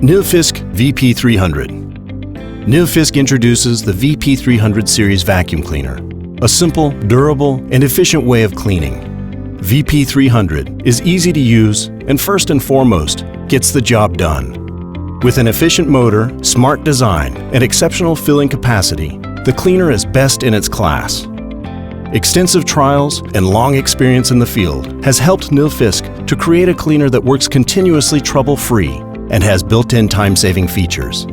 Nilfisk VP300. Nilfisk introduces the VP300 series vacuum cleaner, a simple, durable, and efficient way of cleaning. VP300 is easy to use and first and foremost gets the job done. With an efficient motor, smart design, and exceptional filling capacity, the cleaner is best in its class. Extensive trials and long experience in the field has helped Nilfisk to create a cleaner that works continuously trouble-free and has built-in time-saving features.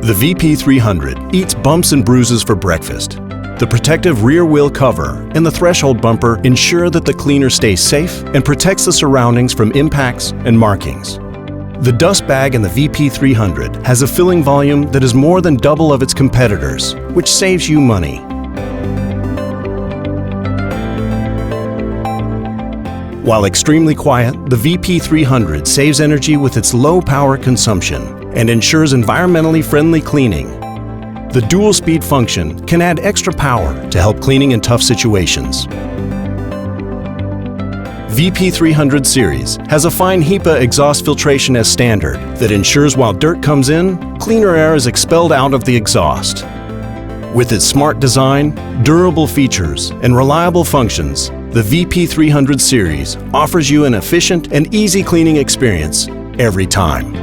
The VP300 eats bumps and bruises for breakfast. The protective rear wheel cover and the threshold bumper ensure that the cleaner stays safe and protects the surroundings from impacts and markings. The dust bag in the VP300 has a filling volume that is more than double of its competitors, which saves you money. While extremely quiet, the VP300 saves energy with its low power consumption and ensures environmentally friendly cleaning. The dual speed function can add extra power to help cleaning in tough situations. VP300 series has a fine HEPA exhaust filtration as standard that ensures while dirt comes in, cleaner air is expelled out of the exhaust. With its smart design, durable features, and reliable functions, the VP300 series offers you an efficient and easy cleaning experience every time.